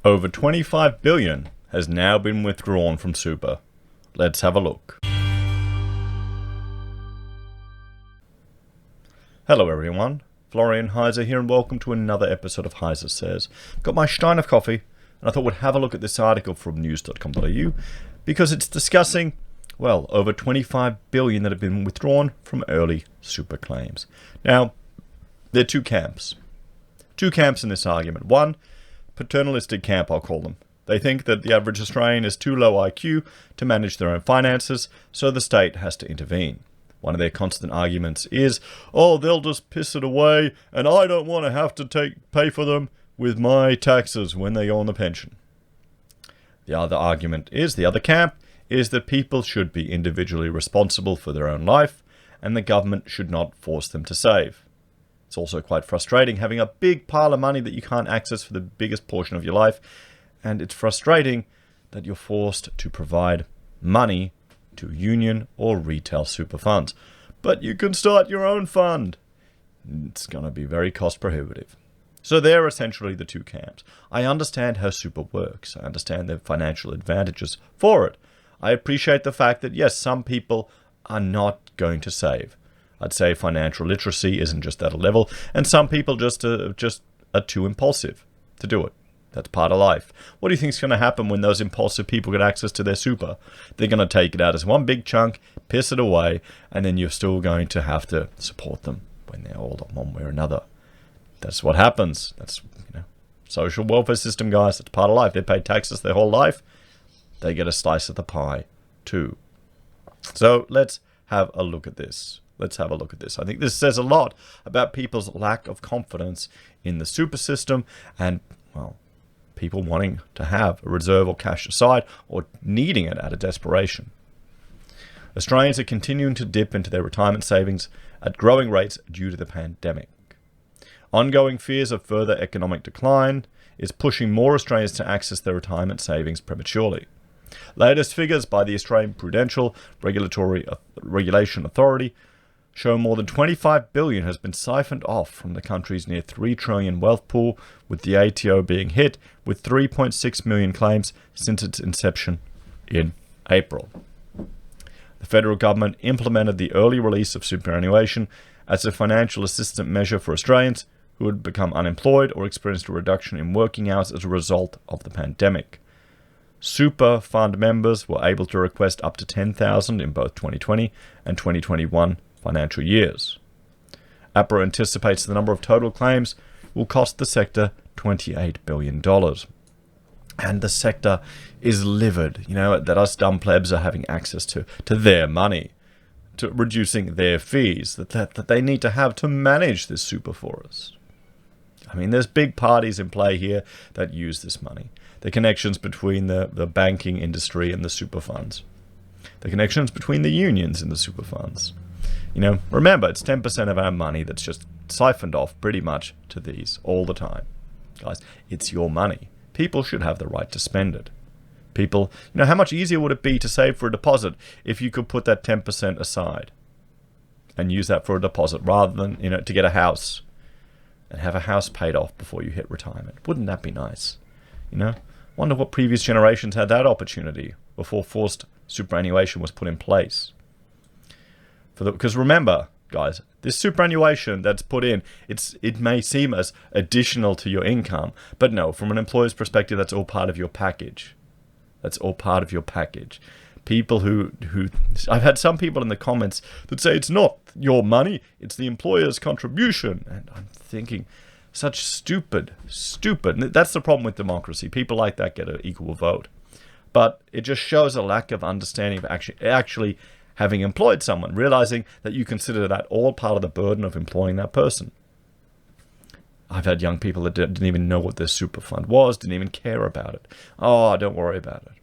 Over 25 billion has now been withdrawn from Super. Let's have a look. Hello everyone, Florian.Heise here and welcome to another episode of HeiseSays. Got my stein of coffee and I thought we'd have a look at this article from news.com.au because it's discussing, well, over 25 billion that have been withdrawn from early super claims. Now, there are two camps. Two camps in this argument. One, paternalistic camp, I'll call them. They think that the average Australian is too low IQ to manage their own finances, so the state has to intervene. One of their constant arguments is, oh, they'll just piss it away, and I don't want to have to pay for them with my taxes when they go on the pension. The other argument is, the other camp, is that people should be individually responsible for their own life, and the government should not force them to save. It's also quite frustrating having a big pile of money that you can't access for the biggest portion of your life, and it's frustrating that you're forced to provide money to union or retail super funds. But you can start your own fund. It's going to be very cost prohibitive. So they're essentially the two camps. I understand how super works. I understand the financial advantages for it. I appreciate the fact that, yes, some people are not going to save. I'd say financial literacy isn't just at a level, and some people just are too impulsive to do it. That's part of life. What do you think is going to happen when those impulsive people get access to their super? They're going to take it out as one big chunk, piss it away, and then you're still going to have to support them when they're old one way or another. That's what happens. That's, social welfare system, guys. That's part of life. They pay taxes their whole life. They get a slice of the pie too. So let's have a look at this. I think this says a lot about people's lack of confidence in the super system and, well, people wanting to have a reserve or cash aside or needing it out of desperation. Australians are continuing to dip into their retirement savings at growing rates due to the pandemic. Ongoing fears of further economic decline is pushing more Australians to access their retirement savings prematurely. Latest figures by the Australian Prudential Regulation Authority show more than 25 billion has been siphoned off from the country's near 3 trillion wealth pool, with the ATO being hit with 3.6 million claims since its inception in April. The federal government implemented the early release of superannuation as a financial assistance measure for Australians who had become unemployed or experienced a reduction in working hours as a result of the pandemic. Super fund members were able to request up to 10,000 in both 2020 and 2021 financial years. APRA anticipates the number of total claims will cost the sector $28 billion. And the sector is livid, that us dumb plebs are having access to their money, to reducing their fees that they need to have to manage this super for us. I mean, there's big parties in play here that use this money. The connections between the banking industry and the super funds. The connections between the unions and the super funds. Remember, it's 10% of our money that's just siphoned off pretty much to these all the time. Guys, it's your money. People should have the right to spend it. People, how much easier would it be to save for a deposit if you could put that 10% aside and use that for a deposit rather than, to get a house and have a house paid off before you hit retirement? Wouldn't that be nice? Wonder what previous generations had that opportunity before forced superannuation was put in place. Because remember, guys, this superannuation that's put in, it may seem as additional to your income, but no, from an employer's perspective, that's all part of your package. That's all part of your package. People who I've had some people in the comments that say it's not your money, it's the employer's contribution. And I'm thinking, such stupid. And that's the problem with democracy. People like that get an equal vote. But it just shows a lack of understanding of actually having employed someone, realizing that you consider that all part of the burden of employing that person. I've had young people that didn't even know what their super fund was, didn't even care about it. Oh, don't worry about it.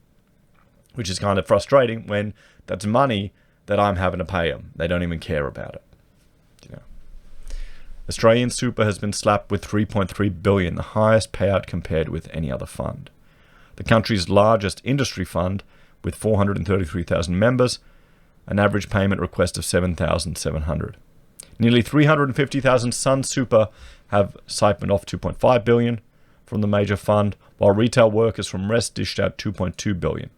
Which is kind of frustrating when that's money that I'm having to pay them. They don't even care about it. Australian super has been slapped with 3.3 billion, the highest payout compared with any other fund. The country's largest industry fund, with 433,000 members, an average payment request of 7,700. Nearly 350,000 Sun Super have siphoned off 2.5 billion. from the major fund, while retail workers from Rest dished out $2.2 billion.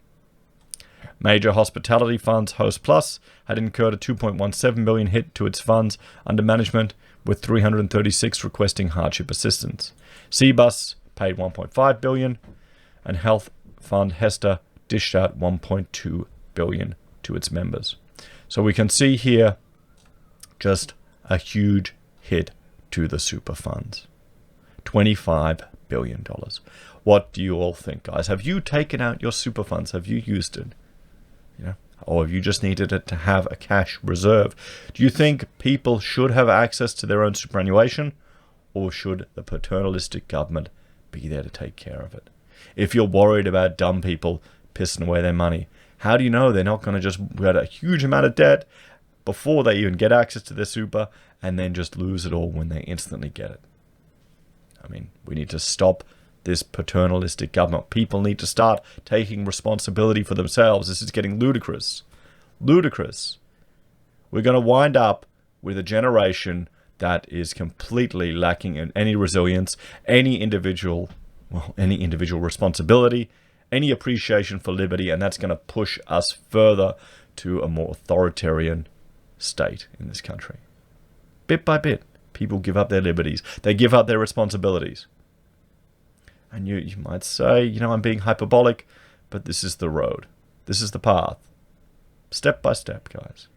Major hospitality funds Host Plus had incurred a $2.17 billion hit to its funds under management, with 336 requesting hardship assistance. Cbus paid $1.5 billion, and health fund Hester dished out $1.2 billion to its members. So we can see here just a huge hit to the super funds. $25 billion. What do you all think, guys? Have you taken out your super funds? Have you used it? Or have you just needed it to have a cash reserve? Do you think people should have access to their own superannuation, or should the paternalistic government be there to take care of it? If you're worried about dumb people pissing away their money, how do you know they're not going to just get a huge amount of debt before they even get access to their super and then just lose it all when they instantly get it? I mean, we need to stop this paternalistic government. People need to start taking responsibility for themselves. This is getting ludicrous. Ludicrous. We're going to wind up with a generation that is completely lacking in any resilience, any individual responsibility, any appreciation for liberty, and that's going to push us further to a more authoritarian state in this country. Bit by bit, people give up their liberties. They give up their responsibilities. And you might say, I'm being hyperbolic, but this is the road. This is the path. Step by step, guys.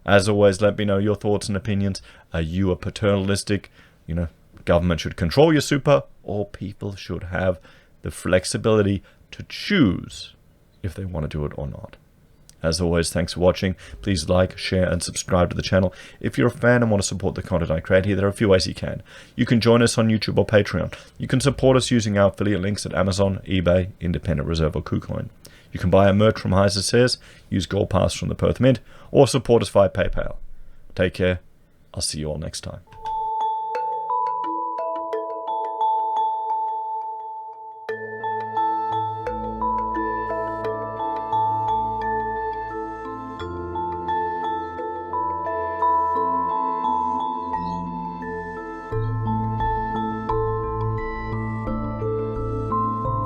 As always, let me know your thoughts and opinions. Are you a paternalistic, government should control your super, or people should have the flexibility to choose if they want to do it or not? As always, thanks for watching. Please like, share, and subscribe to the channel. If you're a fan and want to support the content I create here, there are a few ways you can. You can join us on YouTube or Patreon. You can support us using our affiliate links at Amazon, eBay, Independent Reserve, or Kucoin. You can buy our merch from HeiseSays, use Gold Pass from the Perth Mint, or support us via PayPal. Take care. I'll see you all next time.